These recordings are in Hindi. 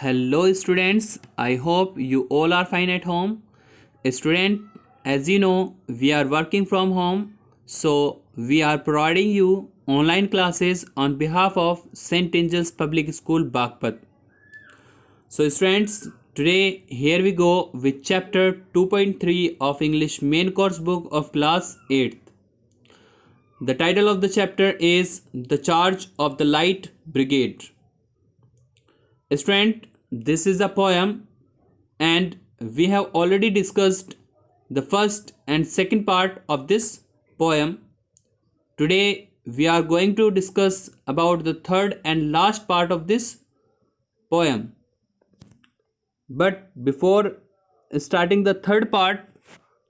Hello students, I hope you all are fine at home. Student, as you know, we are working from home, so we are providing you online classes on behalf of St. Angel's Public School, Bagpat. So students, today here we go with chapter 2.3 of English main course book of class 8th. The title of the chapter is The Charge of the Light Brigade. Student, this is a poem and we have already discussed the first and second part of this poem. Today we are going to discuss about the third and last part of this poem. But before starting the third part,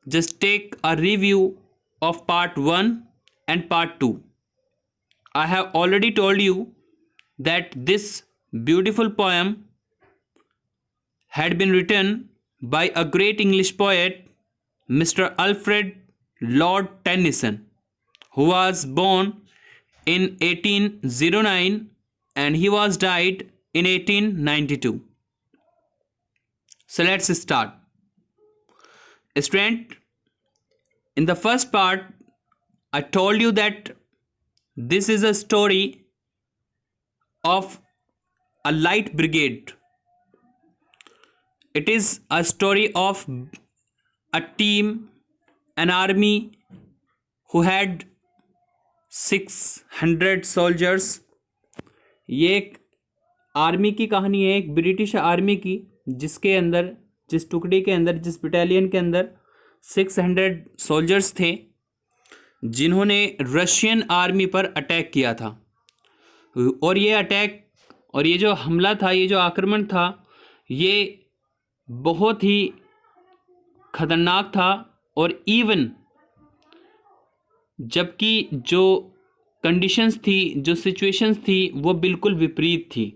just take a review of part 1 and part 2. I have already told you that this beautiful poem had been written by a great English poet, Mr. Alfred Lord Tennyson, who was born in 1809 and he was died in 1892. So let's start. Student, in the first part, I told you that this is a story of a light brigade. It is a story of a team, an army who had 600 soldiers. ये एक आर्मी की कहानी है, एक ब्रिटिश आर्मी की, जिसके अंदर, जिस टुकड़ी के अंदर, जिस बटालियन के अंदर 600 सोल्जर्स थे, जिन्होंने रशियन आर्मी पर अटैक किया था. और ये अटैक और ये जो हमला था, ये जो आक्रमण था, ये बहुत ही खतरनाक था. और इवन जबकि जो कंडीशंस थी, जो सिचुएशंस थी, वो बिल्कुल विपरीत थी.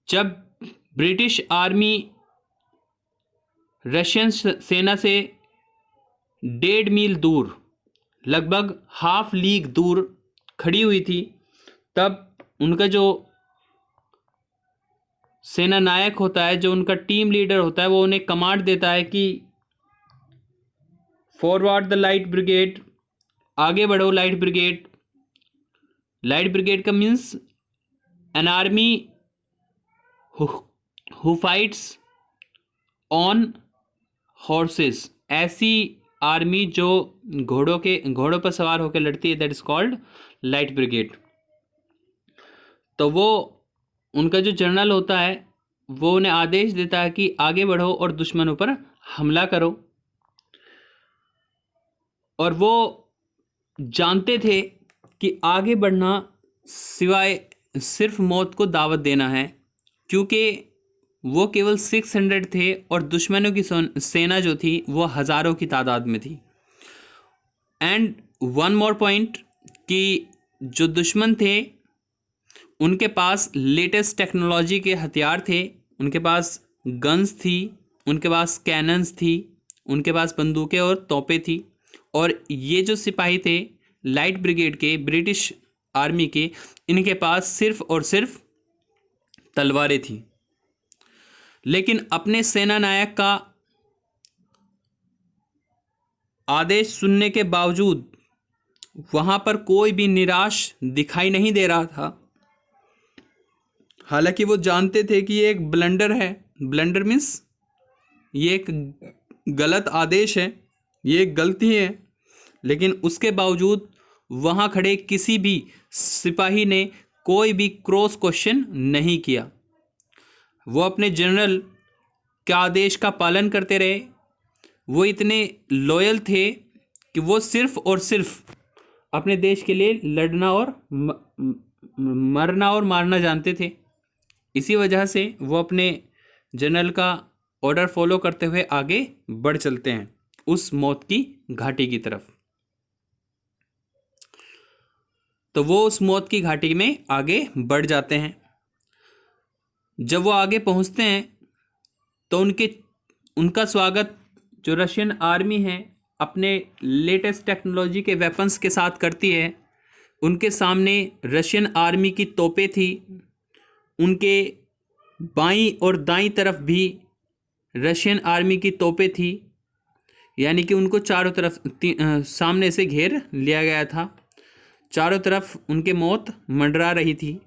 जब ब्रिटिश आर्मी रशियन सेना से 1.5 मील दूर, लगभग हाफ लीग दूर खड़ी हुई थी, तब उनका जो सेना नायक होता है, जो उनका टीम लीडर होता है, वो उन्हें कमांड देता है कि फॉरवर्ड द लाइट ब्रिगेड, आगे बढ़ो लाइट ब्रिगेड. लाइट ब्रिगेड का means an army who fights on horses. ऐसी आर्मी जो घोड़ों पर सवार होकर लड़ती है, that is called light brigade. तो वो उनका जो जनरल होता है, वो उन्हें आदेश देता है कि आगे बढ़ो और दुश्मनों पर हमला करो. और वो जानते थे कि आगे बढ़ना सिवाय सिर्फ मौत को दावत देना है, क्योंकि वो केवल 600 थे और दुश्मनों की सेना जो थी वो हज़ारों की तादाद में थी. एंड वन मोर पॉइंट, कि जो दुश्मन थे उनके पास लेटेस्ट टेक्नोलॉजी के हथियार थे, उनके पास गन्स थी, उनके पास कैनन्स थी, उनके पास बंदूकें और तोपें थी. और ये जो सिपाही थे लाइट ब्रिगेड के, ब्रिटिश आर्मी के, इनके पास सिर्फ और सिर्फ तलवारें थी. लेकिन अपने सेना नायक का आदेश सुनने के बावजूद वहाँ पर कोई भी निराश दिखाई नहीं दे रहा था. हालांकि वो जानते थे कि ये एक ब्लंडर है. ब्लंडर मीन्स ये एक गलत आदेश है, ये एक गलती है. लेकिन उसके बावजूद वहाँ खड़े किसी भी सिपाही ने कोई भी क्रॉस क्वेश्चन नहीं किया. वो अपने जनरल के आदेश का पालन करते रहे. वो इतने लॉयल थे कि वो सिर्फ और सिर्फ अपने देश के लिए लड़ना और मरना और मारना जानते थे. इसी वजह से वो अपने जनरल का ऑर्डर फॉलो करते हुए आगे बढ़ चलते हैं उस मौत की घाटी की तरफ. तो वो उस मौत की घाटी में आगे बढ़ जाते हैं. जब वो आगे पहुंचते हैं तो उनका स्वागत जो रशियन आर्मी है अपने लेटेस्ट टेक्नोलॉजी के वेपन्स के साथ करती है. उनके सामने रशियन आर्मी की तोपें थी, उनके बाईं और दाईं तरफ भी रशियन आर्मी की तोपें थी, यानी कि उनको चारों तरफ सामने से घेर लिया गया था। चारों तरफ उनके मौत मंडरा रही थी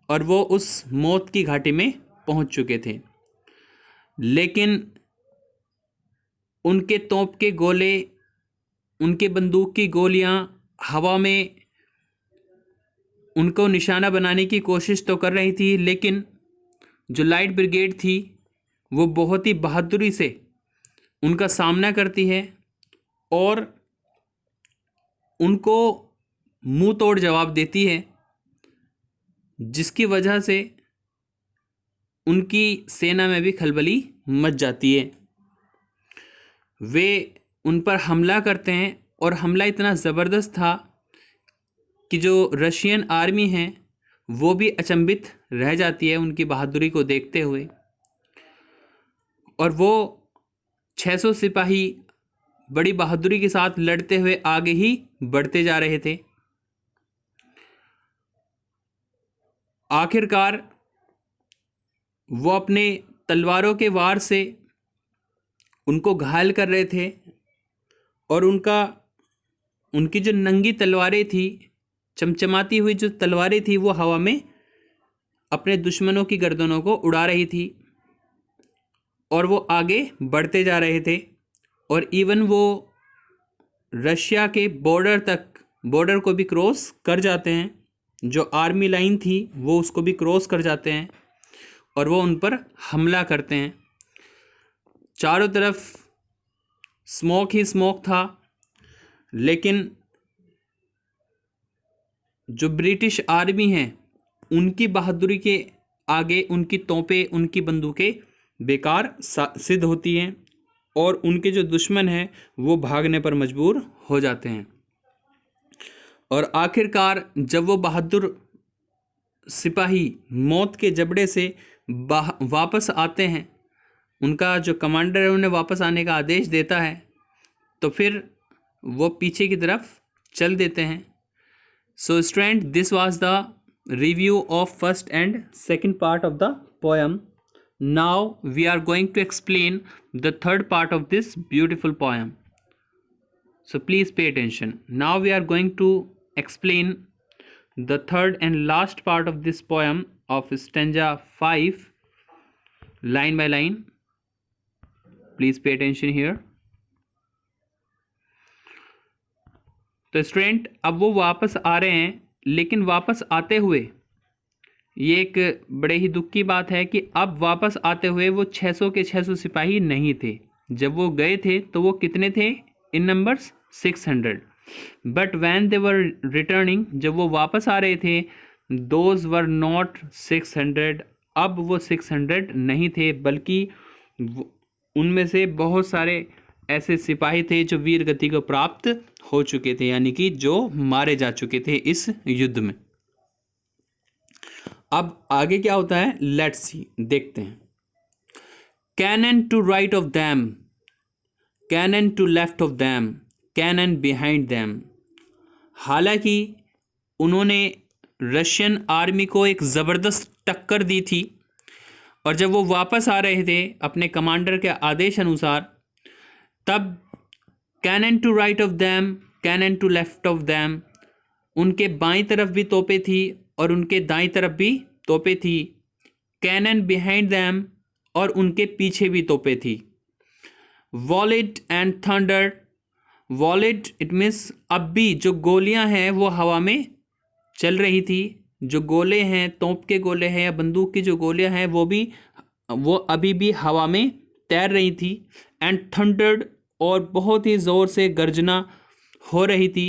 और वो उस मौत की घाटी में पहुंच चुके थे। लेकिन उनके तोप के गोले, उनके बंदूक की गोलियां हवा में उनको निशाना बनाने की कोशिश तो कर रही थी, लेकिन जो लाइट ब्रिगेड थी वो बहुत ही बहादुरी से उनका सामना करती है और उनको मुंह तोड़ जवाब देती है, जिसकी वजह से उनकी सेना में भी खलबली मच जाती है। वे उन पर हमला करते हैं और हमला इतना ज़बरदस्त था कि जो रशियन आर्मी है वो भी अचंभित रह जाती है उनकी बहादुरी को देखते हुए। और वो 600 सिपाही बड़ी बहादुरी के साथ लड़ते हुए आगे ही बढ़ते जा रहे थे। आखिरकार वो अपने तलवारों के वार से उनको घायल कर रहे थे और उनकी जो नंगी तलवारें थी, चमचमाती हुई जो तलवारें थी, वो हवा में अपने दुश्मनों की गर्दनों को उड़ा रही थी और वो आगे बढ़ते जा रहे थे। और इवन वो रशिया के बॉर्डर को भी क्रॉस कर जाते हैं। जो आर्मी लाइन थी वो उसको भी क्रॉस कर जाते हैं और वो उन पर हमला करते हैं। चारों तरफ स्मोक ही स्मोक था, लेकिन जो ब्रिटिश आर्मी है उनकी बहादुरी के आगे उनकी तोपें, उनकी बंदूकें बेकार सिद्ध होती हैं और उनके जो दुश्मन हैं वो भागने पर मजबूर हो जाते हैं। और आखिरकार जब वो बहादुर सिपाही मौत के जबड़े से वापस आते हैं, उनका जो कमांडर है उन्हें वापस आने का आदेश देता है, तो फिर वो पीछे की तरफ चल देते हैं। So student, this was the review of first and second part of the poem. Now we are going to explain the third part of this beautiful poem. So please pay attention. Now we are going to explain the third and last part of this poem of stanza 5, line by line. Please pay attention here. तो स्टूडेंट अब वो वापस आ रहे हैं, लेकिन वापस आते हुए ये एक बड़े ही दुख की बात है कि अब वापस आते हुए वो 600 के 600 सिपाही नहीं थे। जब वो गए थे तो वो कितने थे in numbers? 600। But when they were returning, जब वो वापस आ रहे थे, दोज वर नॉट 600। अब वो 600 नहीं थे, बल्कि उनमें से बहुत सारे ऐसे सिपाही थे जो वीर गति को प्राप्त हो चुके थे, यानी कि जो मारे जा चुके थे इस युद्ध में। अब आगे क्या होता है, लेट्स सी, देखते हैं। Cannon to right of them, cannon to left of them, cannon behind them. हालांकि उन्होंने रशियन आर्मी को एक ज़बरदस्त टक्कर दी थी और जब वो वापस आ रहे थे अपने कमांडर के आदेश अनुसार, तब cannon to right of them, cannon to left of them, उनके बाईं तरफ भी तोपें थी और उनके दाईं तरफ भी तोपें थी। कैनन बिहाइंड दैम, और उनके पीछे भी तोपें थी। Wallet and thunder, wallet it means अब भी जो गोलियां हैं वो हवा में चल रही थी। जो गोले हैं, तोप के गोले हैं या बंदूक की जो गोलियां हैं, वो अभी भी हवा में तैर रही थी। एंड थंडर्ड, और बहुत ही ज़ोर से गर्जना हो रही थी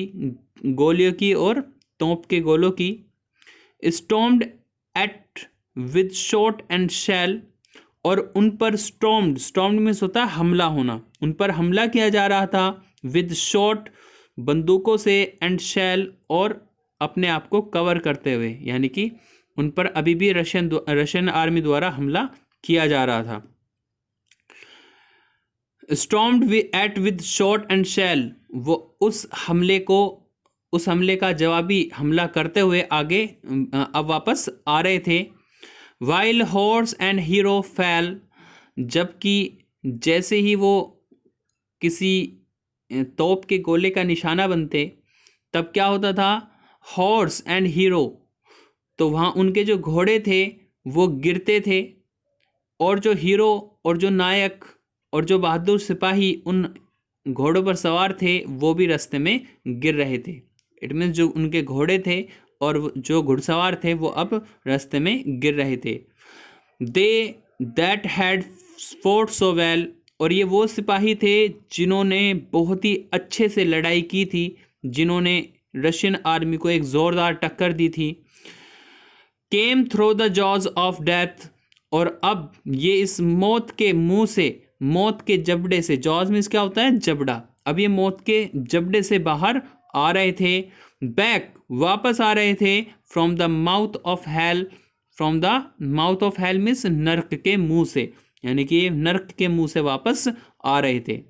गोलियों की और तोप के गोलों की। Stormed at with shot and shell, और उन पर स्टॉर्म्ड मीन्स होता है हमला होना, उन पर हमला किया जा रहा था विद शॉट, बंदूकों से, एंड शेल, और अपने आप को कवर करते हुए, यानी कि उन पर अभी भी रशियन आर्मी द्वारा हमला किया जा रहा था। Stormed at with shot and shell, वो उस हमले का जवाबी हमला करते हुए आगे अब वापस आ रहे थे। वाइल हॉर्स एंड हीरो फैल, जबकि जैसे ही वो किसी तोप के गोले का निशाना बनते तब क्या होता था, हॉर्स एंड हीरो, तो वहाँ उनके जो घोड़े थे वो गिरते थे, और जो हीरो और जो नायक और जो बहादुर सिपाही उन घोड़ों पर सवार थे वो भी रास्ते में गिर रहे थे। इट मीन्स जो उनके घोड़े थे और जो घुड़सवार थे वो अब रास्ते में गिर रहे थे। They that had fought so well, और ये वो सिपाही थे जिन्होंने बहुत ही अच्छे से लड़ाई की थी, जिन्होंने रशियन आर्मी को एक ज़ोरदार टक्कर दी थी। Came through the jaws of death, और अब ये इस मौत के मुंह से, मौत के जबड़े से, जॉज मीन्स क्या होता है, जबड़ा, अब ये मौत के जबड़े से बाहर आ रहे थे। बैक, वापस आ रहे थे, from the mouth of hell, from the mouth of hell means नर्क के मुंह से, यानी कि नर्क के मुंह से वापस आ रहे थे।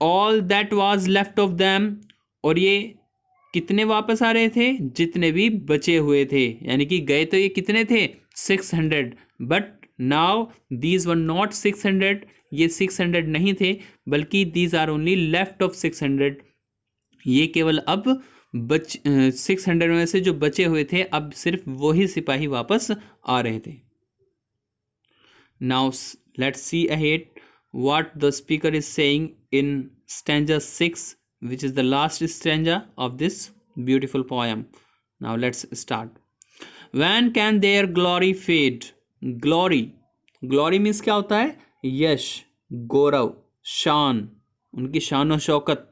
All that was left of them, और ये कितने वापस आ रहे थे, जितने भी बचे हुए थे, यानी कि गए तो ये कितने थे, 600, but now these were not 600, ये 600 नहीं थे, बल्कि these are only left of 600, ये केवल अब 600 में से जो बचे हुए थे अब सिर्फ वही सिपाही वापस आ रहे थे। Now let's see ahead what the speaker is saying in stanza 6, which is the last stanza of this beautiful poem. Now let's start. When can their glory fade? Glory, glory means क्या होता है, यश, गौरव, शान, उनकी शान और शौकत।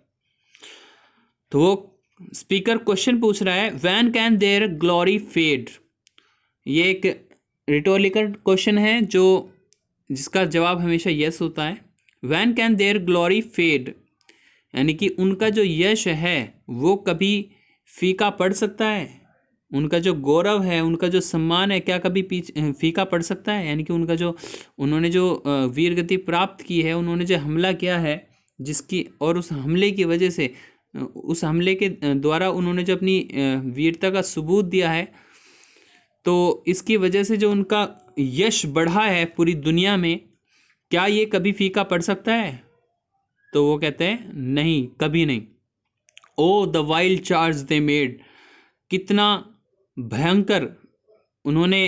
तो वो स्पीकर क्वेश्चन पूछ रहा है, when can their glory fade, ये एक रिटोरिकल क्वेश्चन है जो जिसका जवाब हमेशा यस होता है। When can their glory fade, यानी कि उनका जो यश है वो कभी फीका पड़ सकता है, उनका जो गौरव है, उनका जो सम्मान है, क्या कभी फीका पड़ सकता है, यानी कि उनका जो उन्होंने जो वीर गति प्राप्त की है, उन्होंने जो हमला किया है जिसकी, और उस हमले की वजह से, उस हमले के द्वारा उन्होंने जो अपनी वीरता का सबूत दिया है, तो इसकी वजह से जो उनका यश बढ़ा है पूरी दुनिया में, क्या ये कभी फीका पड़ सकता है? तो वो कहते हैं नहीं, कभी नहीं। O the wild charge they made, कितना भयंकर उन्होंने,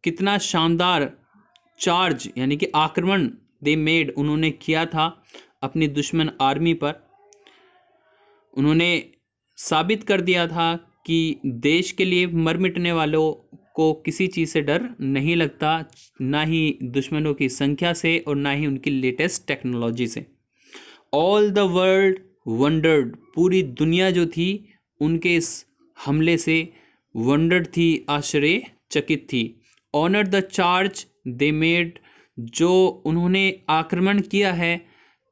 कितना शानदार चार्ज यानी कि आक्रमण दे मेड उन्होंने किया था अपनी दुश्मन आर्मी पर। उन्होंने साबित कर दिया था कि देश के लिए मर मिटने वालों को किसी चीज़ से डर नहीं लगता, ना ही दुश्मनों की संख्या से और ना ही उनकी लेटेस्ट टेक्नोलॉजी से। ऑल द वर्ल्ड वंडर्ड, पूरी दुनिया जो थी उनके इस हमले से वंडर्ड थी, आश्चर्यचकित थी। Honour the charge they made, जो उन्होंने आक्रमण किया है।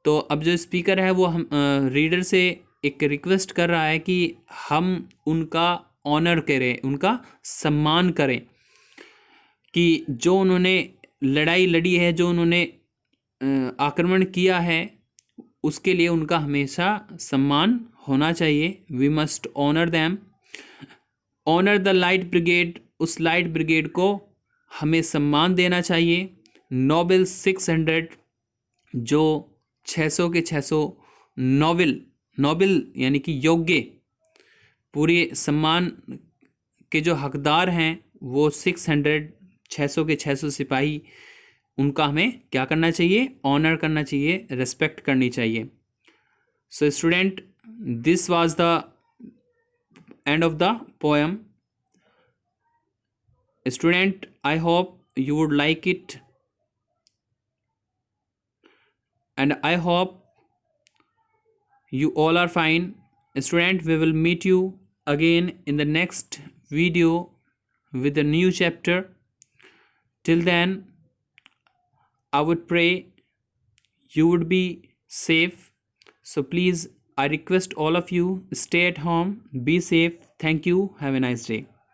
तो अब जो स्पीकर है वो हम रीडर से एक रिक्वेस्ट कर रहा है कि हम उनका ऑनर करें, उनका सम्मान करें, कि जो उन्होंने लड़ाई लड़ी है, जो उन्होंने आक्रमण किया है, उसके लिए उनका हमेशा सम्मान होना चाहिए। We must honour them. Honour the light brigade, उस लाइट ब्रिगेड को हमें सम्मान देना चाहिए। नोबेल 600, जो 600 के 600 नोबेल, नोबेल यानी कि योग्य, पूरे सम्मान के जो हकदार हैं वो 600 के 600 सिपाही, उनका हमें क्या करना चाहिए, ऑनर करना चाहिए, रेस्पेक्ट करनी चाहिए। So student, this was the end of the poem. Student, I hope you would like it, and I hope you all are fine. Student, we will meet you again in the next video with a new chapter. Till then, I would pray you would be safe. So please, I request all of you, stay at home, be safe. Thank you. Have a nice day.